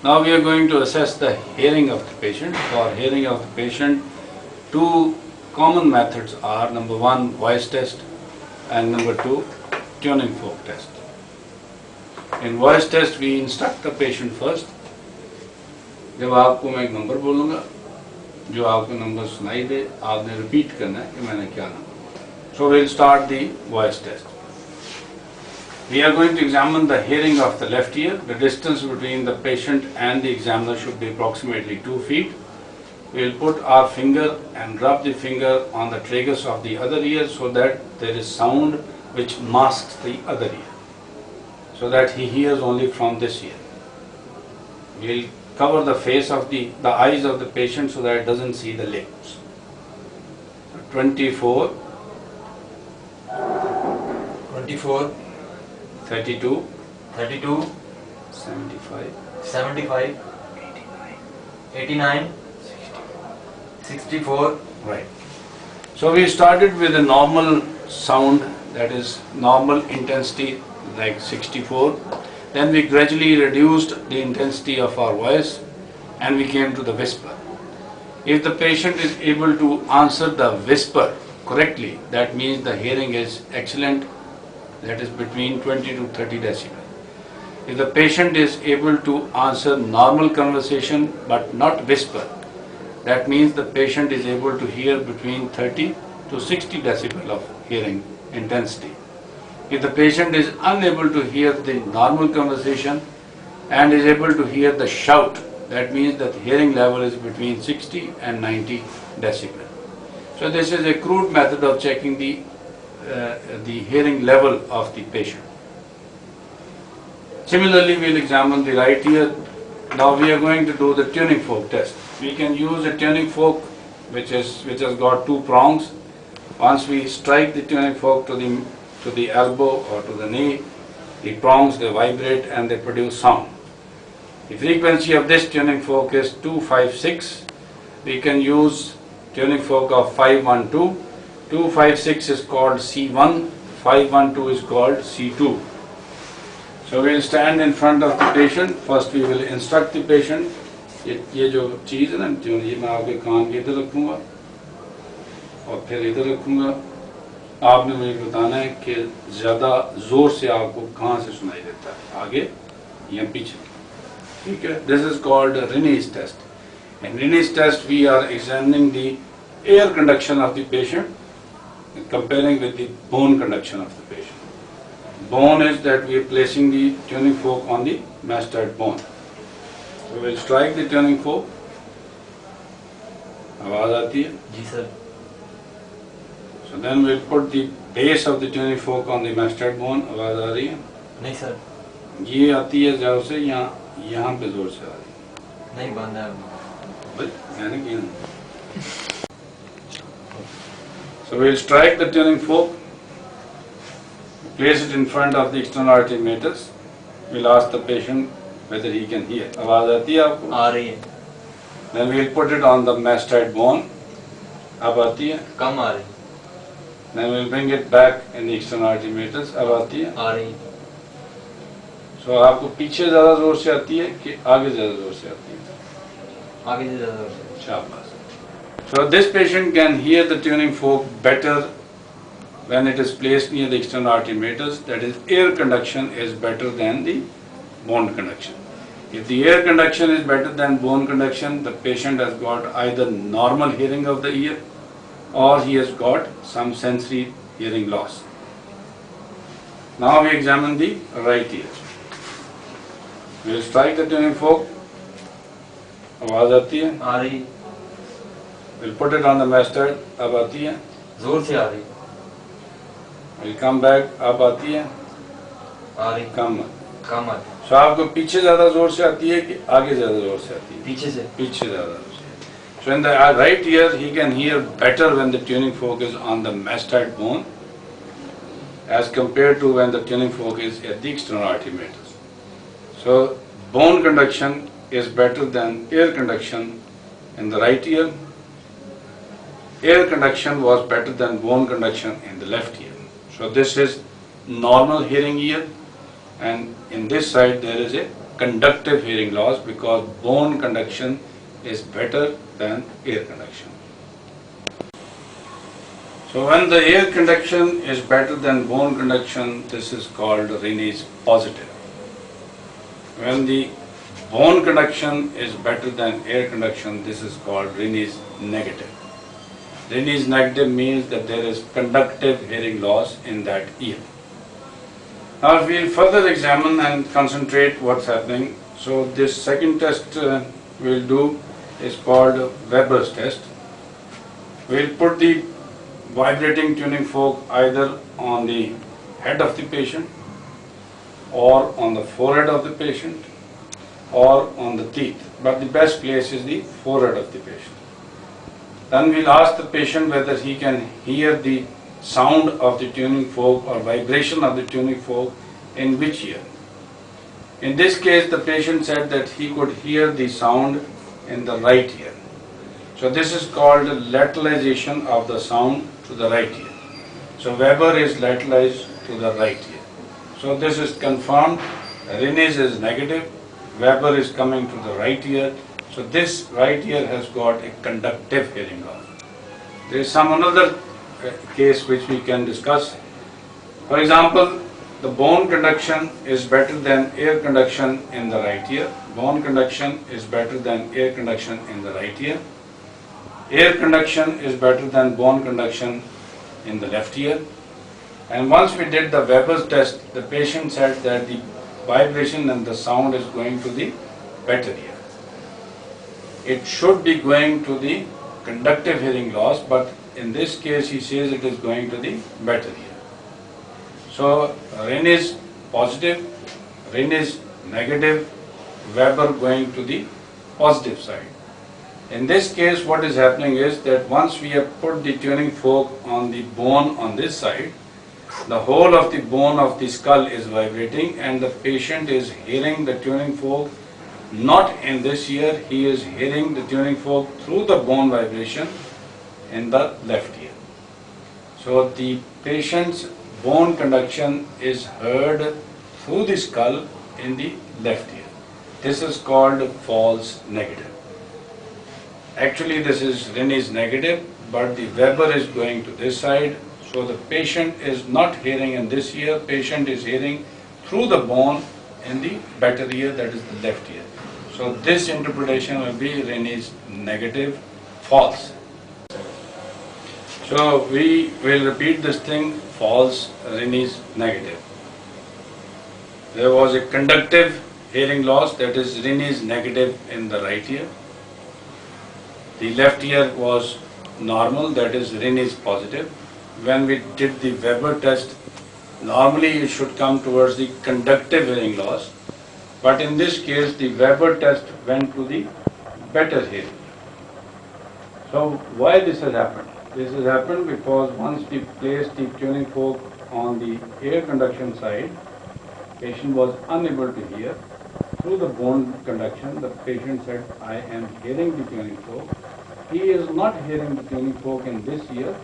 Now we are going to assess the hearing of the patient. For hearing of the patient, two common methods are number one, voice test, and number two, tuning fork test. In voice test, we instruct the patient first. जब आपको मैं एक number बोलूँगा, जो आपको number सुनाई दे, आपने repeat करना है कि मैंने क्या नंबर बोला. So we'll start the voice test. We are going to examine the hearing of the left ear. The distance between the patient and the examiner should be approximately 2 feet. We will put our finger and rub the finger on the tragus of the other ear so that there is sound which masks the other ear, so that he hears only from this ear. We will cover the face of the eyes of the patient so that it doesn't see the lips. 24, 32, 75, 89, 64. Right. So we started with a normal sound, that is normal intensity, like 64. Then we gradually reduced the intensity of our voice and we came to the whisper. If the patient is able to answer the whisper correctly, that means the hearing is excellent, that is between 20 to 30 decibel. If the patient is able to answer normal conversation but not whisper, that means the patient is able to hear between 30 to 60 decibel of hearing intensity. If the patient is unable to hear the normal conversation and is able to hear the shout, that means that the hearing level is between 60 and 90 decibel. So this is a crude method of checking the hearing level of the patient. Similarly, we will examine the right ear. Now we are going to do the tuning fork test. We can use a tuning fork which has got two prongs. Once we strike the tuning fork to the elbow or to the knee, the prongs, they vibrate and they produce sound. The frequency of this tuning fork is 256. We can use tuning fork of 512. 256 is called C1, 512 is called C2. So we will stand in front of the patient. First we will instruct the patient. ये जो चीज़ है ना, ये मैं आपके कान के इधर रखूँगा और फिर इधर रखूँगा. आपने मुझे बताना है कि ज़्यादा ज़ोर से आपको कहाँ से सुनाई देता है, आगे या पीछे. ठीक है. This is called Rinne's test. In Rinne's test we are examining the air conduction of the patient and comparing with the bone conduction of the patient. Bone is that we are placing the tuning fork on the mastoid bone. So we will strike the tuning fork. आवाज आती है? जी sir. So then we will put the base of the tuning fork on the mastoid bone. आवाज आ रही है? नहीं sir. ये आती है जोर से, यहाँ पे जोर से आ रही है. नहीं बंद है. मैंने किया. So we will strike the tuning fork, place it in front of the external auditory meatus. We will ask the patient whether he can hear. आवाज आती है आपको? आ रही है. Then we will put it on the mastoid bone. अब आती है? कम आ रही है. Then we will bring it back in the external auditory meatus. अब आती है? आ रही है. So आपको पीछे ज़्यादा जोर से आती है कि आगे ज़्यादा जोर से आती है? आगे से ज़्यादा. शाबाश. So this patient can hear the tuning fork better when it is placed near the external auditory meatus. That is, air conduction is better than the bone conduction. If the air conduction is better than bone conduction, the patient has got either normal hearing of the ear or he has got some sensory hearing loss. Now we examine the right ear. We will strike the tuning fork. आवाज आती है? आ रही. We'll put it on the mastoid. अब आती है? जोर से आ रही. We'll come back. अब आती है? आ रही. कम. कम आती. So आपको पीछे ज़्यादा जोर से आती है कि आगे ज़्यादा जोर से आती है? पीछे से. पीछे ज़्यादा जोर से. So in the right ear, he can hear better when the tuning fork is on the mastoid bone as compared to when the tuning fork is at the external auditory meatus. So bone conduction is better than air conduction in the right ear. Air conduction was better than bone conduction in the left ear. So this is normal hearing ear, and in this side there is a conductive hearing loss because bone conduction is better than air conduction. So when the air conduction is better than bone conduction, this is called Reines positive. When the bone conduction is better than air conduction, this is called Reines negative. Reines negative means that there is conductive hearing loss in that ear. Now we'll further examine and concentrate what's happening. So this second test we'll do is called Weber's test. We'll put the vibrating tuning fork either on the head of the patient or on the forehead of the patient or on the teeth, but the best place is the forehead of the patient. Then we'll ask the patient whether he can hear the sound of the tuning fork or vibration of the tuning fork in which ear. In this case, the patient said that he could hear the sound in the right ear. So this is called lateralization of the sound to the right ear. So Weber is lateralized to the right ear. So this is confirmed. Reines is negative. Weber is coming to the right ear. So this right ear has got a conductive hearing loss. There is some another case which we can discuss. For example, the bone conduction is better than air conduction in the right ear. Bone conduction is better than air conduction in the right ear. Air conduction is better than bone conduction in the left ear. And once we did the Weber's test, the patient said that the vibration and the sound is going to the better ear. It should be going to the conductive hearing loss, but in this case he says it is going to the better ear. So Reines positive, Reines negative, Weber going to the positive side. In this case, what is happening is that once we have put the tuning fork on the bone on this side, the whole of the bone of the skull is vibrating and the patient is hearing the tuning fork not in this ear, he is hearing the tuning fork through the bone vibration in the left ear. So the patient's bone conduction is heard through the skull in the left ear. This is called false negative. Actually this is Reines negative, but the Weber is going to this side. So the patient is not hearing in this ear, patient is hearing through the bone in the better ear, that is the left ear. So this interpretation will be Reines negative, false. So we will repeat this thing, false, Reines negative. There was a conductive hearing loss, that is Reines negative in the right ear. The left ear was normal, that is Reines positive. When we did the Weber test, normally it should come towards the conductive hearing loss, but in this case the Weber test went to the better hearing. So why this has happened? This has happened because once we placed the tuning fork on the air conduction side, patient was unable to hear. Through the bone conduction, the patient said, I am hearing the tuning fork. He is not hearing the tuning fork in this ear.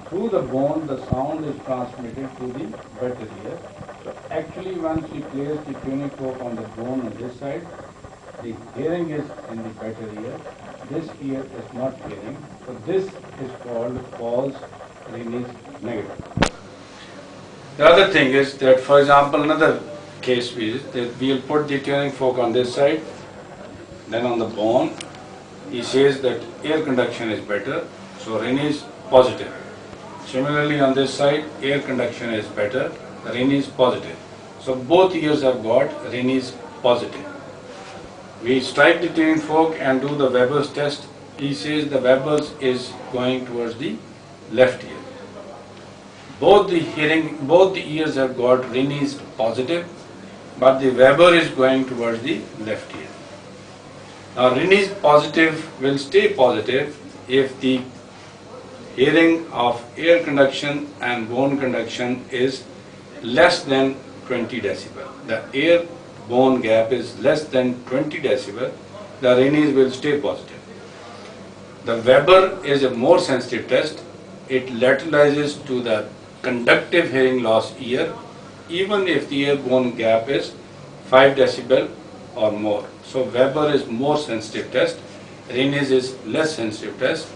Through the bone, the sound is transmitted to the better ear. So actually, once we place the tuning fork on the bone on this side, the hearing is in the better ear. This ear is not hearing. So this is called false Reines negative. The other thing is that, for example, another case is that we will put the tuning fork on this side, then on the bone. He says that air conduction is better, so Reines positive. Similarly on this side, air conduction is better, Reines positive. So both ears have got Reines positive. We strike the tuning fork and do the Weber's test. He says the Weber's is going towards the left ear. Both the ears have got Reines positive, but the Weber is going towards the left ear. Now Reines positive will stay positive if the hearing of air conduction and bone conduction is less than 20 decibel. The air bone gap is less than 20 decibel, the Reines will stay positive. The Weber is a more sensitive test. It lateralizes to the conductive hearing loss ear even if the ear bone gap is 5 decibel or more. So Weber is more sensitive test, Raynaud's is less sensitive test.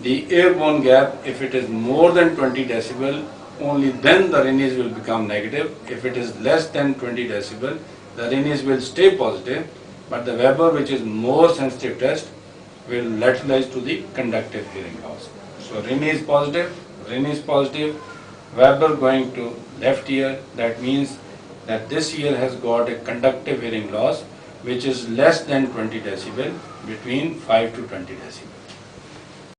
The airborne gap, if it is more than 20 decibel, only then the Raynaud's will become negative. If it is less than 20 decibel, the Raynaud's will stay positive, but the Weber, which is more sensitive test, will lateralize to the conductive hearing loss. So Raynaud's positive, Weber going to left ear. That means that this ear has got a conductive hearing loss which is less than 20 decibel, between 5 to 20 decibel.